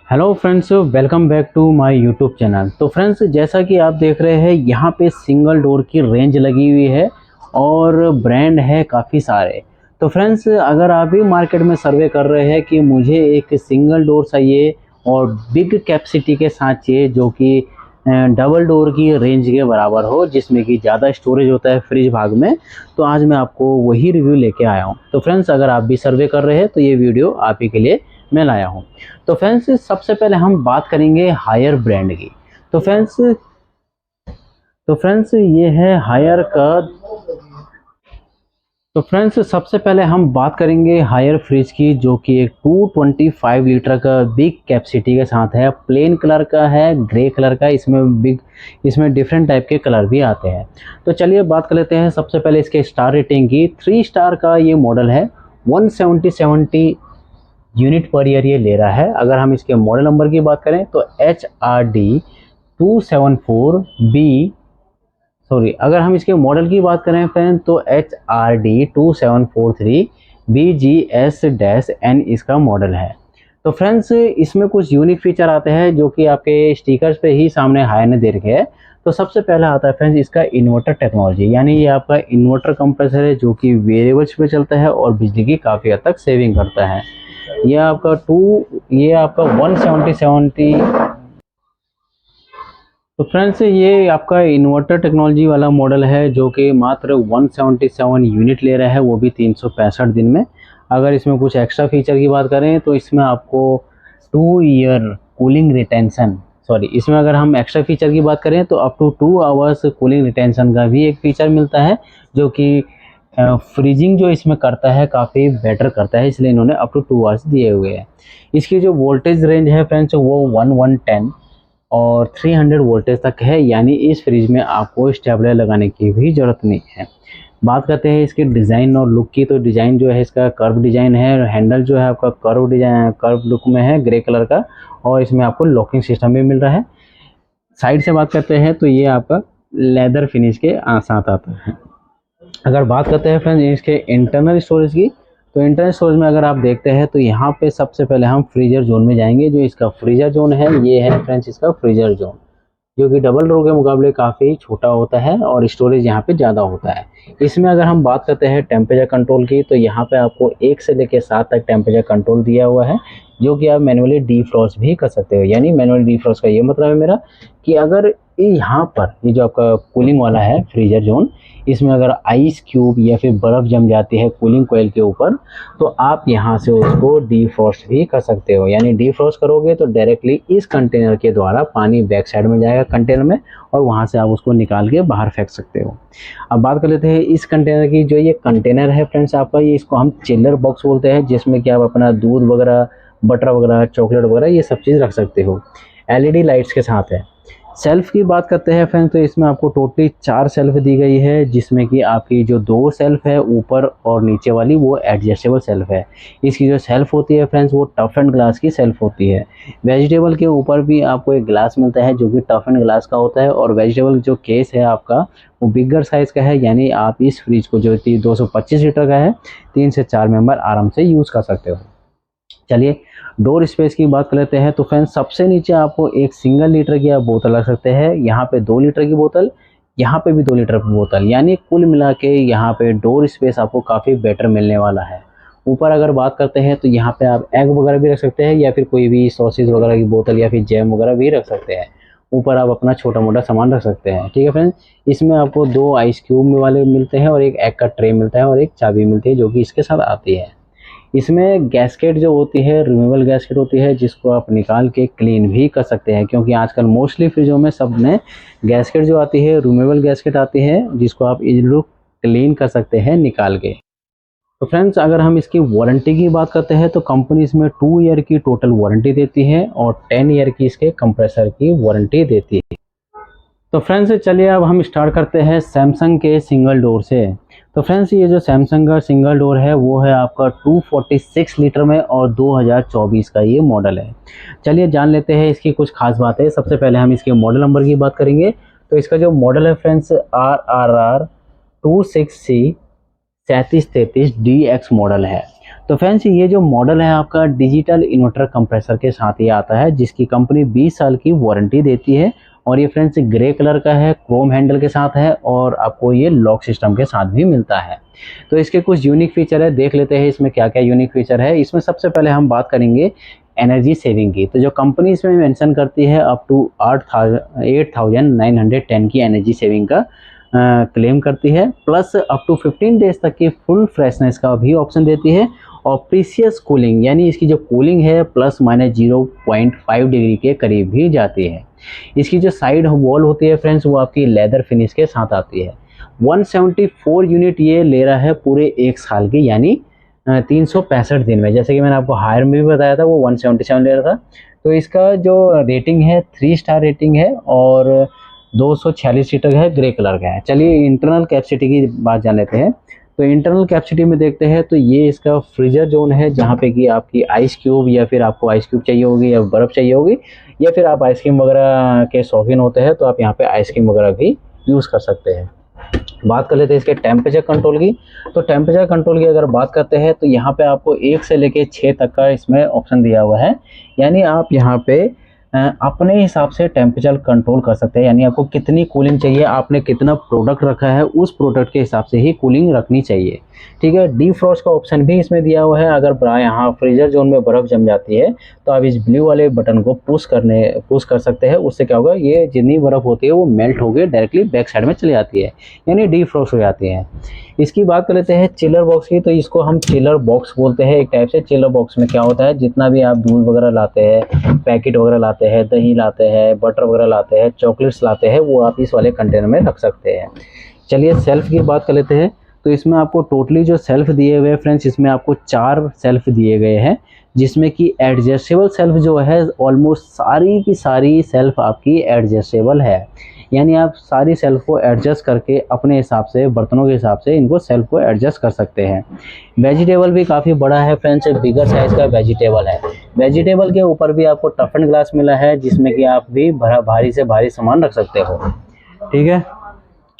Hello friends, welcome back to my YouTube channel. तो friends, जैसा कि आप देख रहे हैं यहाँ पे सिंगल डोर की रेंज लगी हुई है और ब्रांड है काफ़ी सारे। तो फ्रेंड्स, अगर आप भी मार्केट में सर्वे कर रहे हैं कि मुझे एक सिंगल डोर चाहिए और बिग कैपेसिटी के साथ चाहिए जो कि डबल डोर की रेंज के बराबर हो, जिसमें कि ज़्यादा स्टोरेज होता है फ्रिज भाग में, तो आज मैं आपको वही रिव्यू लेके आया हूँ। तो फ्रेंड्स, अगर आप भी सर्वे कर रहे हैं तो ये वीडियो आप ही के लिए मैं लाया हूँ। तो फ्रेंड्स, सबसे पहले हम बात करेंगे हायर ब्रांड की। तो फ्रेंड्स ये है हायर का। तो फ्रेंड्स, सबसे पहले हम बात करेंगे हायर फ्रिज की, जो कि एक 225 लीटर का बिग कैपेसिटी के साथ है। प्लेन कलर का है, ग्रे कलर का। इसमें डिफरेंट टाइप के कलर भी आते हैं। तो चलिए बात कर लेते हैं सबसे पहले इसके स्टार रेटिंग की। 3 स्टार का ये मॉडल है। 170 यूनिट पर ईयर ये ले रहा है। अगर हम इसके मॉडल नंबर की बात करें तो HRD 274B, सॉरी, अगर हम इसके मॉडल की बात करें फ्रेंड तो HRD 2743BGS-N इसका मॉडल है। तो फ्रेंड्स, इसमें कुछ यूनिक फीचर आते हैं जो कि आपके स्टिकर्स पे ही सामने हाई ने दे रखे हैं। तो सबसे पहला आता है फ्रेंड्स इसका इन्वर्टर टेक्नोलॉजी, यानी ये आपका इन्वर्टर कंप्रेसर है जो कि वेरिएबल्स पे चलता है और बिजली की काफ़ी हद तक सेविंग करता है। ये आपका 170। तो फ्रेंड्स, ये आपका इन्वर्टर टेक्नोलॉजी वाला मॉडल है जो कि मात्र 177 यूनिट ले रहा है, वो भी 365 दिन में। अगर इसमें कुछ एक्स्ट्रा फीचर की बात करें तो इसमें आपको 2 ईयर कूलिंग रिटेंशन, सॉरी, इसमें अगर हम एक्स्ट्रा फीचर की बात करें तो up to 2 hours cooling retention का भी एक फीचर मिलता है, जो कि फ्रीजिंग जो इसमें करता है काफ़ी बेटर करता है, इसलिए इन्होंने अप टू 2 आवर्स दिए हुए हैं। इसकी जो वोल्टेज रेंज है फ्रेंड्स वो 1110 और 300 वोल्टेज तक है, यानी इस फ्रिज में आपको स्टेबलाइजर लगाने की भी ज़रूरत नहीं है। बात करते हैं इसके डिज़ाइन और लुक की। तो डिज़ाइन जो है इसका कर्व डिज़ाइन है। हैंडल जो है आपका कर्व लुक में है, ग्रे कलर का, और इसमें आपको लॉकिंग सिस्टम भी मिल रहा है। साइड से बात करते हैं तो ये आपका लेदर फिनिश के साथ आता है। अगर बात करते हैं फ्रेंड्स इसके इंटरनल स्टोरेज की, तो इंटरनल स्टोरेज में अगर आप देखते हैं तो यहाँ पे सबसे पहले हम फ्रीजर जोन में जाएंगे। जो इसका फ्रीजर जोन है ये है फ्रेंड्स इसका फ्रीजर जोन, जो कि डबल डोर के मुकाबले काफ़ी छोटा होता है और स्टोरेज यहाँ पे ज़्यादा होता है। इसमें अगर हम बात करते हैं टेम्परेचर कंट्रोल की, तो यहाँ पे आपको 1 से लेकर 7 तक टेम्परेचर कंट्रोल दिया हुआ है, जो कि आप मैनुअली डीफ्रॉस्ट भी कर सकते हो। यानी मैनुअली डीफ्रॉस्ट का ये मतलब है मेरा कि अगर यहाँ पर ये जो आपका कूलिंग वाला है फ्रीजर जोन, इसमें अगर आइस क्यूब या फिर बर्फ़ जम जाती है कूलिंग कोयल के ऊपर, तो आप यहाँ से उसको डीफ्रॉस्ट भी कर सकते हो। यानी डीफ्रॉस्ट करोगे तो डायरेक्टली इस कंटेनर के द्वारा पानी बैक साइड में जाएगा कंटेनर में, और वहाँ से आप उसको निकाल के बाहर फेंक सकते हो। अब बात कर लेते हैं इस कंटेनर की। जो ये कंटेनर है फ्रेंड्स आपका, ये इसको हम चिल्लर बॉक्स बोलते हैं, जिसमें कि आप अपना दूध वगैरह, बटर वगैरह, चॉकलेट वगैरह ये सब चीज़ रख सकते हो। एलईडी लाइट्स के साथ है। सेल्फ़ की बात करते हैं फ्रेंड्स, तो इसमें आपको टोटली 4 सेल्फ़ दी गई है, जिसमें कि आपकी जो 2 सेल्फ़ है ऊपर और नीचे वाली वो एडजस्टेबल सेल्फ़ है। इसकी जो सेल्फ़ होती है फ्रेंड्स वो टफ एंड ग्लास की सेल्फ़ होती है। वेजिटेबल के ऊपर भी आपको एक ग्लास मिलता है जो कि टफ एंड ग्लास का होता है, और वेजिटेबल जो केस है आपका वो बिगर साइज़ का है। यानी आप इस फ्रिज को जो 225 लीटर का है, 3 से 4 मेंबर आराम से यूज़ कर सकते हो। चलिए डोर स्पेस की बात कर लेते हैं। तो फ्रेंड्स, सबसे नीचे आपको एक सिंगल लीटर की आप बोतल रख सकते हैं, यहाँ पे 2 लीटर की बोतल, यहाँ पे भी 2 लीटर की बोतल, यानी कुल मिला के यहाँ पे डोर स्पेस आपको काफ़ी बेटर मिलने वाला है। ऊपर अगर बात करते हैं तो यहाँ पे आप एग वगैरह भी रख सकते हैं, या फिर कोई भी सॉसेज वगैरह की बोतल या फिर जैम वगैरह भी रख सकते हैं। ऊपर आप अपना छोटा मोटा सामान रख सकते हैं। ठीक है फ्रेंड्स, इसमें आपको 2 आइस क्यूब वाले मिलते हैं और एक एग का ट्रे मिलता है और एक चाबी मिलती है जो कि इसके साथ आती है। इसमें गैस्केट जो होती है रिमूवेबल गैस्केट होती है, जिसको आप निकाल के क्लीन भी कर सकते हैं, क्योंकि आजकल मोस्टली फ्रिजों में सब में गैस्केट जो आती है रिमूवेबल गैस्केट आती है, जिसको आप इजीली क्लीन कर सकते हैं निकाल के। तो फ्रेंड्स, अगर हम इसकी वारंटी की बात करते हैं तो कंपनी इसमें 2 ईयर की टोटल वारंटी देती है और 10 ईयर की इसके कंप्रेसर की वारंटी देती है। तो फ्रेंड्स, चलिए अब हम स्टार्ट करते हैं सैमसंग के सिंगल डोर से। तो फ्रेंड्स, ये जो सैमसंग का सिंगल डोर है वो है आपका 246 लीटर में और 2024 का ये मॉडल है। चलिए जान लेते हैं इसकी कुछ खास बातें। सबसे पहले हम इसके मॉडल नंबर की बात करेंगे। तो इसका जो मॉडल है friends RRR 26C 3733DX model है। तो फ्रेंड्स ये जो मॉडल है आपका डिजिटल इन्वर्टर कंप्रेसर के साथ ही आता है, जिसकी कंपनी 20 साल की वारंटी देती है। और ये फ्रेंड्स ग्रे कलर का है, क्रोम हैंडल के साथ है और आपको ये लॉक सिस्टम के साथ भी मिलता है। तो इसके कुछ यूनिक फीचर है, देख लेते हैं इसमें क्या क्या यूनिक फीचर है। इसमें सबसे पहले हम बात करेंगे एनर्जी सेविंग की। तो जो कंपनी इसमें मेंशन करती है अप टू 8910 की एनर्जी सेविंग का क्लेम करती है, प्लस अप टू 15 डेज तक की फुल फ्रेशनेस का भी ऑप्शन देती है। और प्रीसियस कूलिंग यानी इसकी जो कूलिंग है प्लस माइनस 0.5 डिग्री के करीब भी जाती है। इसकी जो साइड वॉल होती है फ्रेंड्स वो आपकी लेदर फिनिश के साथ आती है। 174 यूनिट ये ले रहा है पूरे 1 साल की, यानी 365 दिन में। जैसे कि मैंने आपको हायर में भी बताया था वो 177 ले रहा था। तो इसका जो रेटिंग है 3 स्टार रेटिंग है और 246 लीटर है, ग्रे कलर का है। चलिए इंटरनल कैपेसिटी की बात जान लेते हैं। तो इंटरनल कैपेसिटी में देखते हैं तो ये इसका फ्रीजर जोन है, जहाँ पे कि आपकी आइस क्यूब या फिर आपको आइस क्यूब चाहिए होगी या बर्फ़ चाहिए होगी, या फिर आप आइसक्रीम वगैरह के शौकीन होते हैं तो आप यहाँ पे आइसक्रीम वगैरह भी यूज़ कर सकते हैं। बात कर लेते हैं इसके टेम्परेचर कंट्रोल की। तो टेम्परेचर कंट्रोल की अगर बात करते हैं तो यहाँ पे आपको 1 से लेके 6 तक का इसमें ऑप्शन दिया हुआ है। यानी आप यहाँ पे अपने हिसाब से टेम्परेचर कंट्रोल कर सकते हैं। यानी आपको कितनी कूलिंग चाहिए, आपने कितना प्रोडक्ट रखा है उस प्रोडक्ट के हिसाब से ही कूलिंग रखनी चाहिए। ठीक है, डीफ्रॉस्ट का ऑप्शन भी इसमें दिया हुआ है। अगर यहाँ फ्रीजर जोन में बर्फ़ जम जाती है तो आप इस ब्लू वाले बटन को पुश कर सकते हैं। उससे क्या होगा, ये जितनी बर्फ़ होती है वो मेल्ट होकर डायरेक्टली बैक साइड में चली जाती है, यानी डीफ्रॉस्ट हो जाती है। इसकी बात कर लेते हैं चिलर बॉक्स की। तो इसको हम चिलर बॉक्स बोलते हैं एक टाइप से। चिलर बॉक्स में क्या होता है, जितना भी आप दूध वगैरह लाते हैं, पैकेट वगैरह लाते हैं, दही लाते हैं, बटर वगैरह लाते हैं, चॉकलेट्स लाते हैं, वो आप इस वाले कंटेनर में रख सकते हैं। चलिए सेल्फ की बात कर लेते हैं। तो इसमें आपको टोटली जो सेल्फ दिए हुए हैं फ्रेंड्स, इसमें आपको 4 सेल्फ दिए गए हैं, जिसमें कि एडजस्टेबल सेल्फ जो है ऑलमोस्ट सारी की सारी सेल्फ आपकी एडजस्टेबल है। यानी आप सारी सेल्फ को एडजस्ट करके अपने हिसाब से, बर्तनों के हिसाब से इनको सेल्फ को एडजस्ट कर सकते हैं। वेजिटेबल भी काफ़ी बड़ा है फ्रेंड्स, एक बिगर साइज़ का वेजिटेबल है। वेजिटेबल के ऊपर भी आपको टफन ग्लास मिला है, जिसमें कि आप भी भारी से भारी सामान रख सकते हो। ठीक है,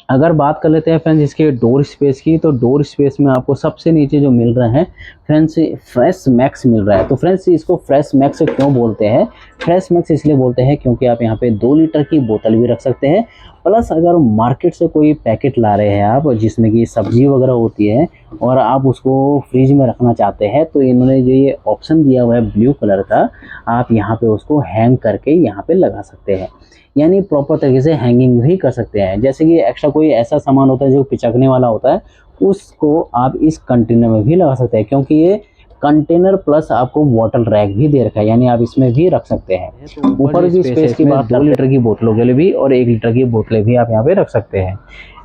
अगर बात कर लेते हैं फ्रेंड्स इसके डोर स्पेस की। तो डोर स्पेस में आपको सबसे नीचे जो मिल रहा है फ्रेंड्स, फ्रेश मैक्स मिल रहा है। तो फ्रेंड्स इसको फ्रेश मैक्स क्यों बोलते हैं? फ्रेश मैक्स इसलिए बोलते हैं क्योंकि आप यहाँ पे 2 लीटर की बोतल भी रख सकते हैं। प्लस अगर मार्केट से कोई पैकेट ला रहे हैं आप, जिसमें कि सब्जी वगैरह होती है और आप उसको फ्रिज में रखना चाहते हैं, तो इन्होंने जो ये ऑप्शन दिया हुआ है ब्लू कलर का, आप यहाँ पे उसको हैंग करके यहाँ पे लगा सकते हैं। यानी प्रॉपर तरीके से हैंगिंग भी कर सकते हैं। जैसे कि एक्स्ट्रा कोई ऐसा सामान होता है जो पिचकने वाला होता है, उसको आप इस कंटेनर में भी लगा सकते हैं, क्योंकि ये कंटेनर प्लस आपको बॉटल रैक भी दे रखा है, यानी आप इसमें भी रख सकते हैं। ऊपर भी स्पेस की बात, 2 लीटर की बोतलों के लिए भी और 1 लीटर की बोतलें भी आप यहाँ पे रख सकते हैं।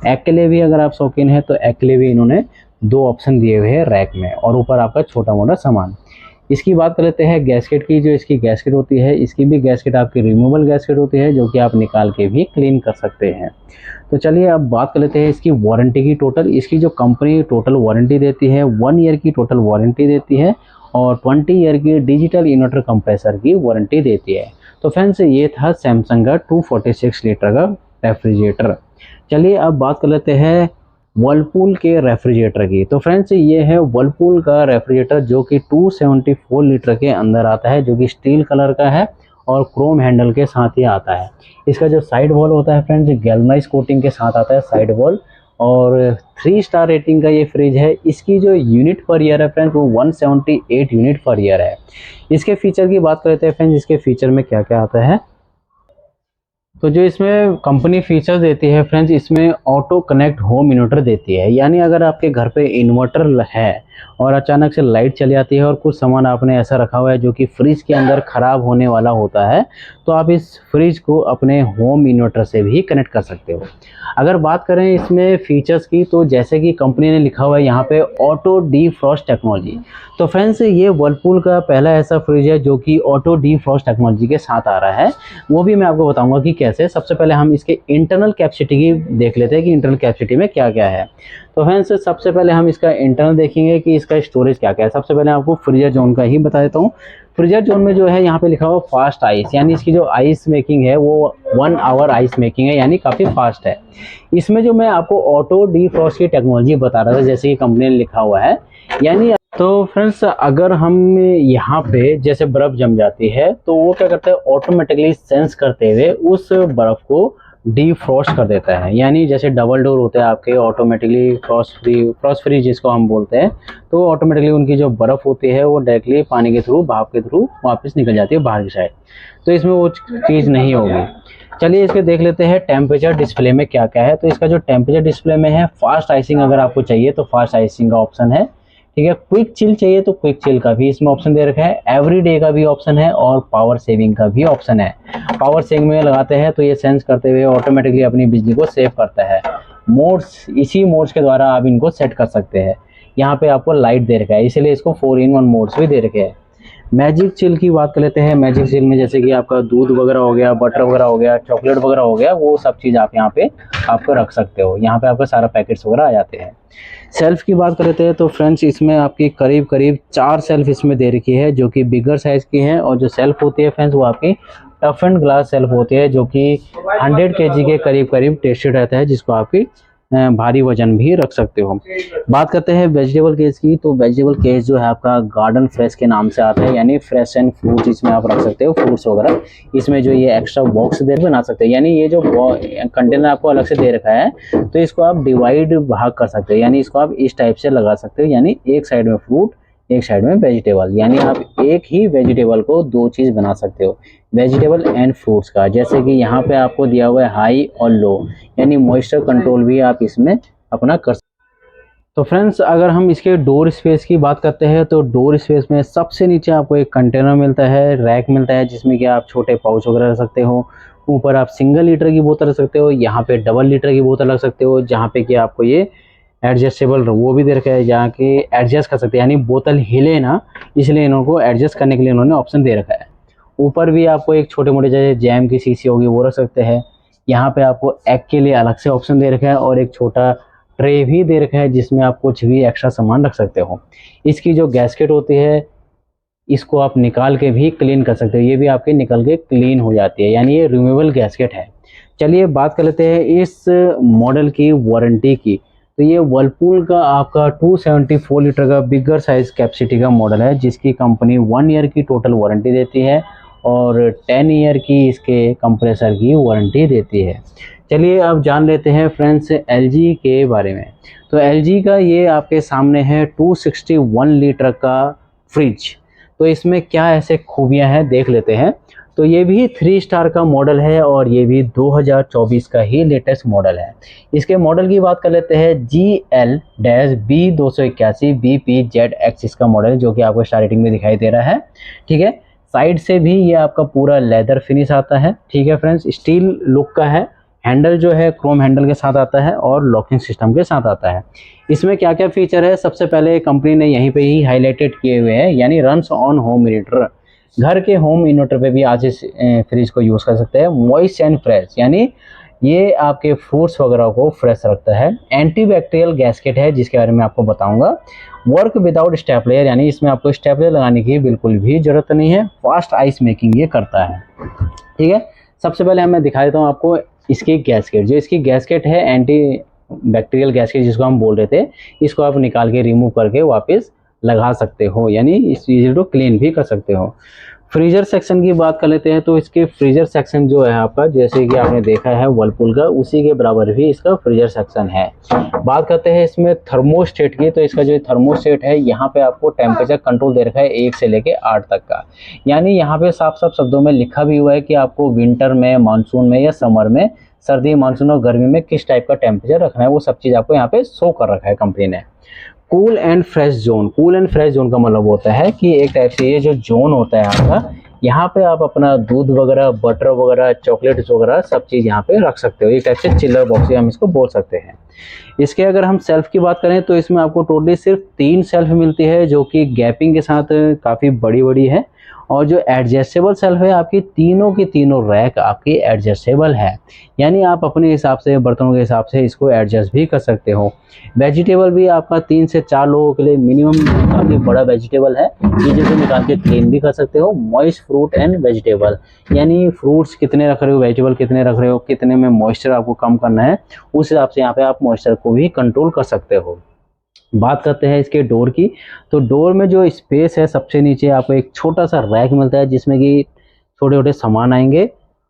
एग के लिए भी अगर आप शौकीन हैं तो एग के लिए भी इन्होंने 2 ऑप्शन दिए हुए हैं रैक में, और ऊपर आपका छोटा मोटा सामान। इसकी बात कर लेते हैं गैस्केट की। जो इसकी गैस्केट होती है, इसकी भी गैस्केट आपकी रिमूवेबल गैस्केट होती है, जो कि आप निकाल के भी क्लीन कर सकते हैं। तो चलिए अब बात कर लेते हैं इसकी वारंटी की। टोटल इसकी जो कंपनी टोटल वारंटी देती है, 1 ईयर की टोटल वारंटी देती है और 20 ईयर की डिजिटल इन्वर्टर कंप्रेसर की वारंटी देती है। तो फ्रेंड्स ये था सैमसंग का 246 लीटर का रेफ्रिजरेटर। चलिए अब बात कर लेते हैं वर्लपूल के रेफ्रिजरेटर की। तो फ्रेंड्स ये है वर्लपूल का रेफ्रिजरेटर, जो कि 274 लीटर के अंदर आता है, जो कि स्टील कलर का है और क्रोम हैंडल के साथ ही आता है। इसका जो साइड वॉल होता है फ्रेंड्स, गैल्वनाइज कोटिंग के साथ आता है साइड वॉल, और 3 स्टार रेटिंग का ये फ्रिज है। इसकी जो यूनिट पर ईयर है फ्रेंड्स वो 178 यूनिट पर ईयर है। इसके फीचर की बात करते हैं फ्रेंड्स, इसके फीचर में क्या क्या आता है। तो जो इसमें कंपनी फीचर्स देती है फ्रेंड्स, इसमें ऑटो कनेक्ट होम इन्वर्टर देती है। यानी अगर आपके घर पे इन्वर्टर है और अचानक से लाइट चली जाती है और कुछ सामान आपने ऐसा रखा हुआ है जो कि फ्रिज के अंदर ख़राब होने वाला होता है, तो आप इस फ्रिज को अपने होम इन्वर्टर से भी कनेक्ट कर सकते हो। अगर बात करें इसमें फीचर्स की, तो जैसे कि कंपनी ने लिखा हुआ है यहाँ पे ऑटो डीफ्रॉस्ट टेक्नोलॉजी। तो फ्रेंड्स ये वर्लपूल का पहला ऐसा फ्रिज है जो कि ऑटो डीफ्रॉस्ट टेक्नोलॉजी के साथ आ रहा है। वो भी मैं आपको बताऊंगा कि कैसे। सबसे पहले हम इसके इंटरनल कैपेसिटी की देख लेते हैं कि इंटरनल कैपेसिटी में क्या क्या है। तो फ्रेंड्स सबसे पहले हम इसका इंटरनल देखेंगे कि इसका स्टोरेज क्या क्या है। सबसे पहले आपको फ्रीजर जोन का ही बता देता हूँ। फ्रीजर जोन में जो है यहाँ पे लिखा हुआ फास्ट आइस, यानी इसकी जो आइस मेकिंग है वो 1 आवर आइस मेकिंग है, यानी काफ़ी फास्ट है। इसमें जो मैं आपको ऑटो डीफ्रॉस्ट की टेक्नोलॉजी बता रहा था, जैसे कि कंपनी ने लिखा हुआ है, यानी तो फ्रेंड्स अगर हम यहाँ पे जैसे बर्फ़ जम जाती है तो वो क्या करता है, ऑटोमेटिकली सेंस करते हुए उस बर्फ़ को डीफ्रॉस्ट कर देता है। यानी जैसे डबल डोर होते हैं आपके, ऑटोमेटिकली फ्रॉस्ट फ्री जिसको हम बोलते हैं, तो ऑटोमेटिकली उनकी जो बर्फ़ होती है वो डायरेक्टली पानी के थ्रू, भाप के थ्रू वापस निकल जाती है बाहर की साइड। तो इसमें वो चीज़ नहीं होगी। चलिए इसके देख लेते हैं टेम्परेचर डिस्प्ले में क्या क्या है। तो इसका जो टेम्परेचर डिस्प्ले में है, फास्ट आइसिंग अगर आपको चाहिए तो फास्ट आइसिंग का ऑप्शन है, ठीक है। क्विक चिल चाहिए तो क्विक चिल का भी इसमें ऑप्शन दे रखा है, एवरीडे का भी ऑप्शन है और पावर सेविंग का भी ऑप्शन है। पावर सेविंग में लगाते हैं तो ये सेंस करते हुए ऑटोमेटिकली अपनी बिजली को सेव करता है। मोड्स, इसी मोड्स के द्वारा आप इनको सेट कर सकते हैं। यहाँ पे आपको लाइट दे रखा है, इसीलिए इसको 4-in-1 मोड्स भी दे रखे हैं। मैजिक चिल की बात कर लेते हैं। मैजिक चिल में जैसे कि आपका दूध वगैरह हो गया, बटर वगैरह हो गया, चॉकलेट वगैरह हो गया, वो सब चीज़ आप यहाँ पे आपको रख सकते हो। यहाँ पे आपका सारा पैकेट्स वगैरह आ जाते हैं। सेल्फ की बात कर लेते हैं तो फ्रेंड्स इसमें आपकी करीब करीब 4 सेल्फ इसमें दे रखी है, जो कि बिगर साइज़ की है। और जो सेल्फ होती है फ्रेंड्स वो आपकी टफ एंड ग्लास सेल्फ होती है, जो कि 100 kg के करीब करीब टेस्टेड रहता है, जिसको आपकी भारी वजन भी रख सकते हो। बात करते हैं वेजिटेबल केस की। तो वेजिटेबल केस जो है आपका गार्डन फ्रेश के नाम से आता है, यानी फ्रेश एंड फ्रूट्स इसमें आप रख सकते हो, फ्रूट्स वगैरह। इसमें जो ये एक्स्ट्रा बॉक्स दे बना सकते हैं, यानी ये जो कंटेनर आपको अलग से दे रखा है तो इसको आप डिवाइड भाग कर सकते हो, यानी इसको आप इस टाइप से लगा सकते हो, यानी एक साइड में फ्रूट, एक साइड में वेजिटेबल, यानी आप एक ही वेजिटेबल को दो चीज़ बना सकते हो, वेजिटेबल एंड फ्रूट्स का। जैसे कि यहाँ पे आपको दिया हुआ है हाई और लो, यानी मॉइस्चर कंट्रोल भी आप इसमें अपना कर सकते हो। तो फ्रेंड्स अगर हम इसके डोर स्पेस की बात करते हैं तो डोर स्पेस में सबसे नीचे आपको एक कंटेनर मिलता है, रैक मिलता है, जिसमें कि आप छोटे पाउच वगैरह रख सकते हो। ऊपर आप सिंगल लीटर की बोतल रख सकते हो, यहाँ पे डबल लीटर की बोतल रख सकते हो, जहाँ पे कि आपको ये एडजस्टेबल वो भी दे रखा है, जहाँ के एडजस्ट कर सकते हैं, यानी बोतल हिले ना, इसलिए इनको एडजस्ट करने के लिए इन्होंने ऑप्शन दे रखा है। ऊपर भी आपको एक छोटे मोटे जैसे जैम की शीशी होगी वो रख सकते हैं। यहाँ पे आपको एग के लिए अलग से ऑप्शन दे रखा है और एक छोटा ट्रे भी दे रखा है, जिसमें आप कुछ भी एक्स्ट्रा सामान रख सकते हो। इसकी जो गैस्केट होती है इसको आप निकाल के भी क्लीन कर सकते हो, ये भी आपके निकल के क्लीन हो जाती है, यानी ये रिमूवेबल गैस्केट है। चलिए बात कर लेते हैं इस मॉडल की वारंटी की। तो ये वर्लपूल का आपका 274 लीटर का बिगर साइज कैपेसिटी का मॉडल है, जिसकी कंपनी 1 ईयर की टोटल वारंटी देती है और 10 ईयर की इसके कंप्रेसर की वारंटी देती है। चलिए अब जान लेते हैं फ्रेंड्स एलजी के बारे में। तो एलजी का ये आपके सामने है 261 लीटर का फ्रिज। तो इसमें क्या ऐसे खूबियां हैं देख लेते हैं। तो ये भी 3 स्टार का मॉडल है और ये भी 2024 का ही लेटेस्ट मॉडल है। इसके मॉडल की बात कर लेते हैं, GL-B281 BPZX इसका मॉडल है, जो कि आपको स्टार रेटिंग में दिखाई दे रहा है, ठीक है। साइड से भी ये आपका पूरा लेदर फिनिश आता है, ठीक है फ्रेंड्स, स्टील लुक का है। हैंडल जो है क्रोम हैंडल के साथ आता है और लॉकिंग सिस्टम के साथ आता है। इसमें क्या क्या फीचर है, सबसे पहले कंपनी ने यहीं पे ही हाईलाइटेड किए हुए हैं, यानी रन्स ऑन होम इन्वर्टर। घर के होम इन्वर्टर पे भी आज इस फ्रिज को यूज़ कर सकते हैं। मॉइस्ट एंड फ्रेश, यानी ये आपके फ्रूट्स वगैरह को फ्रेश रखता है। एंटीबैक्टीरियल गैस्केट है, जिसके बारे में आपको बताऊंगा। वर्क विदाउट स्टेपलर, यानी इसमें आपको स्टेपलर लगाने की बिल्कुल भी ज़रूरत नहीं है। फास्ट आइस मेकिंग ये करता है, ठीक है। सबसे पहले मैं दिखा देता हूँ आपको इसकी गैस्केट। जो इसकी गैस्केट है एंटी बैक्टीरियल गैस्केट जिसको हम बोल रहे थे, इसको आप निकाल के रिमूव करके वापस लगा सकते हो, यानी इस चीज़ को क्लीन भी कर सकते हो। फ्रीजर सेक्शन की बात कर लेते हैं। तो इसके फ्रीजर सेक्शन जो है आपका, जैसे कि आपने देखा है वर्लपूल का, उसी के बराबर भी इसका फ्रीजर सेक्शन है। बात करते हैं इसमें थर्मोस्टेट की। तो इसका जो थर्मोस्टेट है, यहाँ पे आपको टेम्परेचर कंट्रोल दे रखा है 1 से लेके 8 तक का, यानी यहाँ पे साफ साफ शब्दों में लिखा भी हुआ है कि आपको विंटर में, मानसून में या समर में, सर्दी, मानसून और गर्मी में किस टाइप का टेम्परेचर रखना है, वो सब चीज़ आपको यहाँ पे शो कर रखा है कंपनी ने। Cool and fresh zone. Cool and fresh zone का मतलब होता है कि एक टाइप से ये जो जोन होता है आपका, यहाँ पे आप अपना दूध वगैरह, बटर वगैरह, चॉकलेट्स वगैरह सब चीज़ यहाँ पे रख सकते हो। एक टाइप से चिल्लर बॉक्स हम इसको बोल सकते हैं। इसके अगर हम सेल्फ की बात करें तो इसमें आपको टोटली सिर्फ 3 सेल्फ मिलती है, जो कि गैपिंग के साथ काफ़ी बड़ी बड़ी है। और जो एडजस्टेबल सेल्फ है आपकी, तीनों की तीनों रैक आपकी एडजस्टेबल है, यानी आप अपने हिसाब से, बर्तनों के हिसाब से इसको एडजस्ट भी कर सकते हो। वेजिटेबल भी आपका 3 से 4 लोगों के लिए मिनिमम काफ़ी बड़ा वेजिटेबल है, चीज़ों से निकाल के क्लीन भी कर सकते हो। मॉइस्ट फ्रूट एंड वेजिटेबल, यानी फ्रूट्स कितने रख रहे हो, वेजिटेबल कितने रख रहे हो, कितने में मॉइस्चर आपको कम करना है, उस हिसाब से यहाँ पे आप मॉइस्चर को भी कंट्रोल कर सकते हो। बात करते हैं इसके डोर की, तो डोर में जो स्पेस है सबसे नीचे आपको एक छोटा सा रैक मिलता है जिसमें कि छोटे छोटे सामान आएंगे।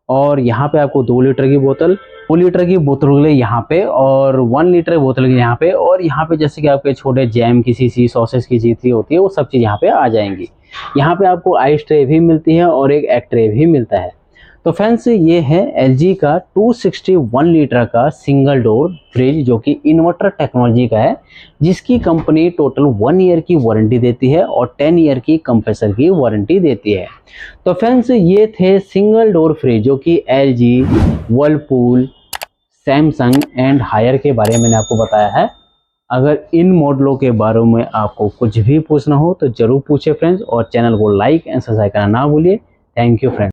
और यहाँ पे आपको 2 लीटर की बोतल, 2 लीटर की बोतल के लिए यहाँ पे, और 1 लीटर बोतल की यहाँ पे, और यहाँ पे जैसे कि आपके छोटे जैम की शीशी, सॉसेस की शीशी होती है, वो सब चीज़ यहाँ पे आ जाएंगी। यहाँ पे आपको आइस ट्रे भी मिलती है और एक एग ट्रे भी मिलता है। तो फ्रेंड्स ये है LG का 261 लीटर का सिंगल डोर फ्रिज जो कि इन्वर्टर टेक्नोलॉजी का है, जिसकी कंपनी टोटल 1 ईयर की वारंटी देती है और 10 ईयर की कंप्रेसर की वारंटी देती है। तो फ्रेंड्स ये थे सिंगल डोर फ्रिज जो कि LG, Whirlpool, Samsung and Haier के बारे में मैंने आपको बताया है। अगर इन मॉडलों के बारे में आपको कुछ भी पूछना हो तो जरूर पूछे फ्रेंड्स, और चैनल को लाइक एंड सब्सक्राइब करना ना भूलिए। Thank you friends.